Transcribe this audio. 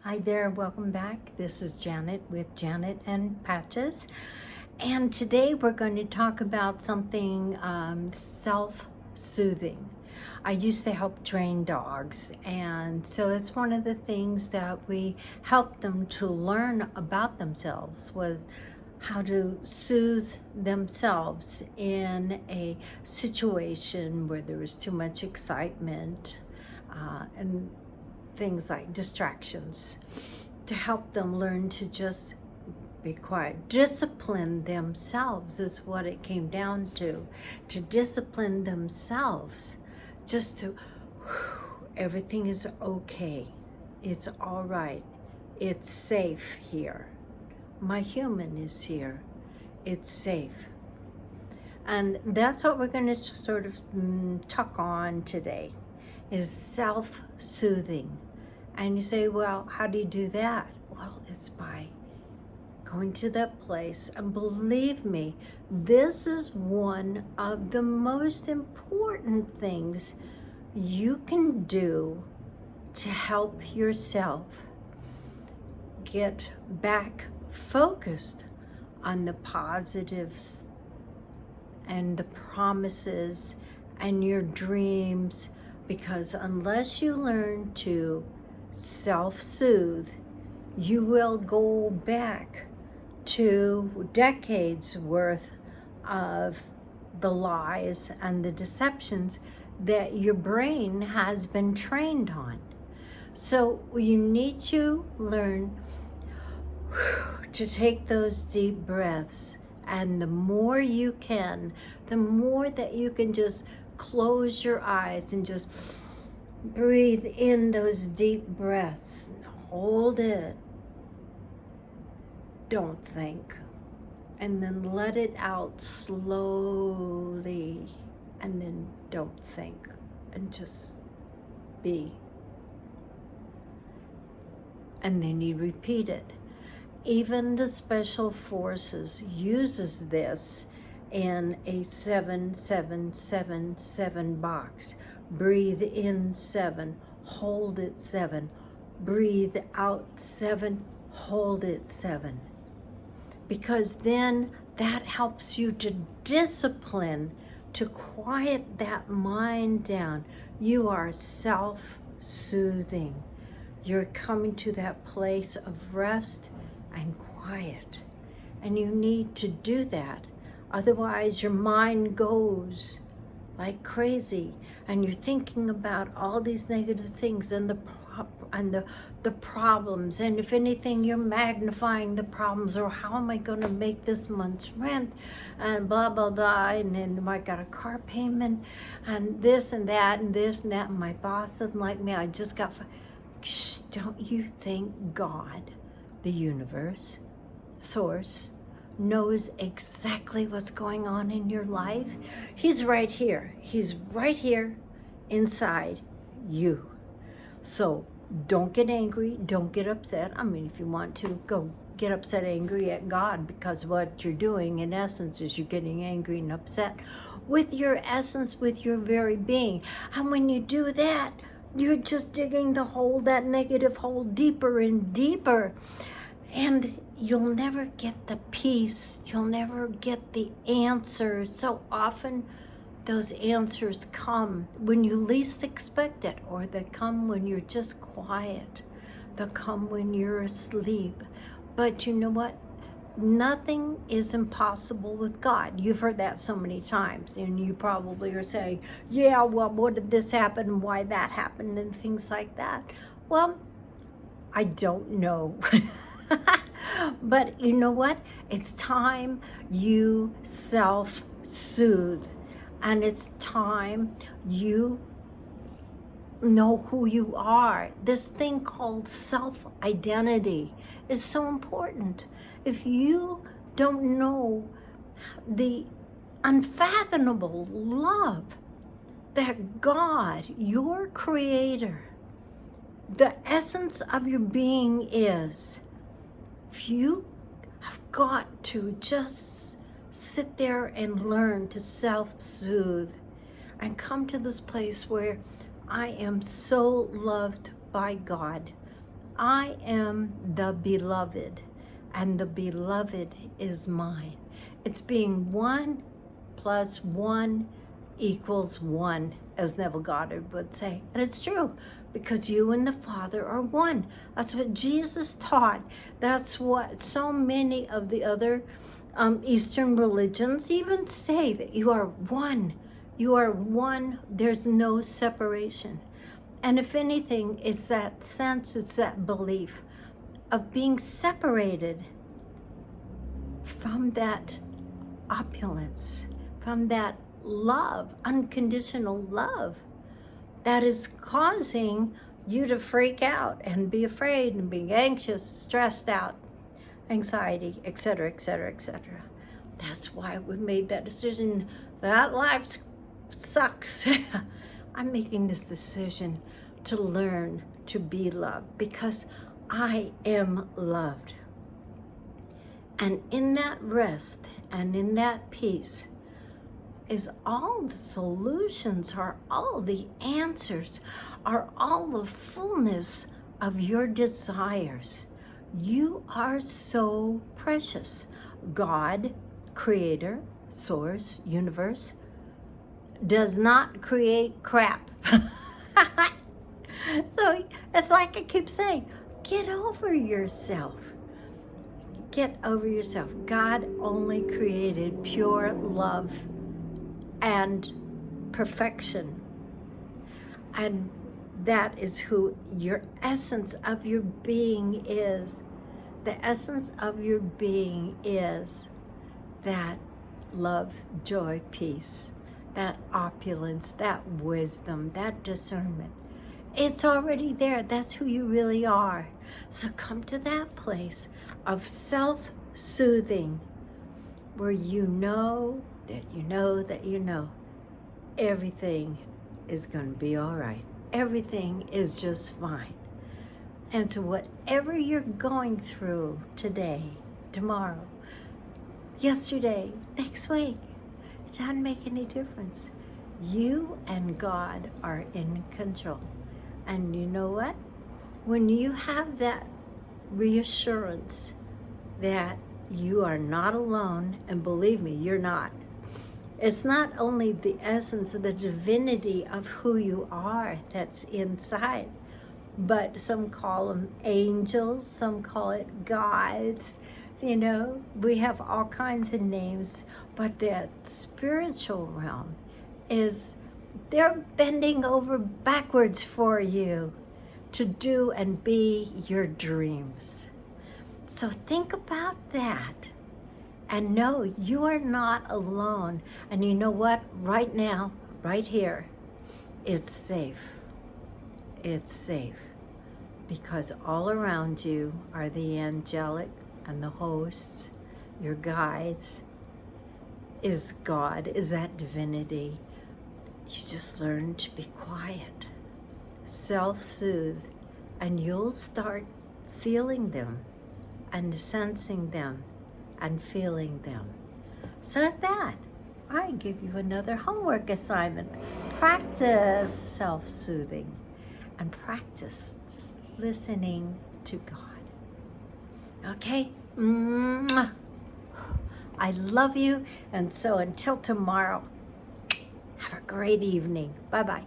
Hi there, welcome back. This is Janet with Janet and Patches. And today we're going to talk about something self-soothing. I used to help train dogs, and so it's one of the things that we help them to learn about themselves, was how to soothe themselves in a situation where there is too much excitement and things like distractions, to help them learn to just be quiet. Discipline themselves is what it came down to discipline themselves, just to, everything is okay, it's all right, it's safe here, my human is here, it's safe. And that's what we're going to sort of tuck on today, is self-soothing. And you say, well, how do you do that? Well, it's by going to that place. And believe me, this is one of the most important things you can do to help yourself get back focused on the positives and the promises and your dreams. Because unless you learn to self-soothe, you will go back to decades worth of the lies and the deceptions that your brain has been trained on. So you need to learn to take those deep breaths, and the more you can, the more that you can just close your eyes and just breathe in those deep breaths. Hold it. Don't think. And then let it out slowly. And then don't think. And just be. And then you repeat it. Even the special forces uses this in a 7-7-7-7 box. Breathe in 7, hold it 7. Breathe out 7, hold it 7. Because then that helps you to discipline, to quiet that mind down. You are self-soothing. You're coming to that place of rest and quiet. And you need to do that. Otherwise, your mind goes like crazy, and you're thinking about all these negative things and the problems, and if anything, you're magnifying the problems, or how am I going to make this month's rent, and blah blah blah, and then I got a car payment, and this and that, and this and that, and my boss doesn't like me, I just got Shh, don't you think God, the universe, source, knows exactly what's going on in your life? He's right here. He's right here inside you. So don't get angry. Don't get upset. I mean, if you want to, go get upset, angry at God, because what you're doing in essence is you're getting angry and upset with your essence, with your very being. And when you do that, you're just digging the hole, that negative hole, deeper and deeper. And you'll never get the peace. You'll never get the answers. So often those answers come when you least expect it, or they come when you're just quiet. They'll come when you're asleep. But you know what? Nothing is impossible with God. You've heard that so many times, and you probably are saying, yeah, well, what did this happen and why that happened and things like that. Well, I don't know. But you know what? It's time you self-soothe, and it's time you know who you are. This thing called self-identity is so important. If you don't know the unfathomable love that God, your creator, the essence of your being is, if you have got to just sit there and learn to self-soothe and come to this place where I am so loved by God. I am the beloved, and the beloved is mine. It's being 1 plus 1 equals 1, as Neville Goddard would say. And it's true, because you and the Father are one. That's what Jesus taught. That's what so many of the other Eastern religions even say, that you are one. You are one. There's no separation. And if anything, it's that sense, it's that belief of being separated from that opulence, from that love, unconditional love, that is causing you to freak out and be afraid and be anxious, stressed out, anxiety, etc., etc., etc. That's why we made that decision. That life sucks. I'm making this decision to learn to be loved, because I am loved. And in that rest and in that peace is all the solutions, are all the answers, are all the fullness of your desires. You are so precious. God, creator, source, universe, does not create crap. So it's like I keep saying, get over yourself. Get over yourself. God only created pure love and perfection. And that is who your essence of your being is. The essence of your being is that love, joy, peace, that opulence, that wisdom, that discernment. It's already there. That's who you really are. So come to that place of self-soothing, where you know that you know that you know everything is going to be all right. Everything is just fine. And so whatever you're going through today, tomorrow, yesterday, next week, it doesn't make any difference. You and God are in control. And you know what? When you have that reassurance that you are not alone, and believe me, you're not. It's not only the essence of the divinity of who you are that's inside, but some call them angels, some call it gods. You know, we have all kinds of names, but that spiritual realm is, they're bending over backwards for you to do and be your dreams. So think about that and know you are not alone. And you know what? Right now, right here, it's safe. It's safe, because all around you are the angelic and the hosts, your guides, is God, is that divinity. You just learn to be quiet, self-soothe, and you'll start feeling them and sensing them and feeling them. So at that, I give you another homework assignment. Practice self-soothing and practice just listening to God. Okay? Mwah. I love you, and so until tomorrow, have a great evening. Bye-bye.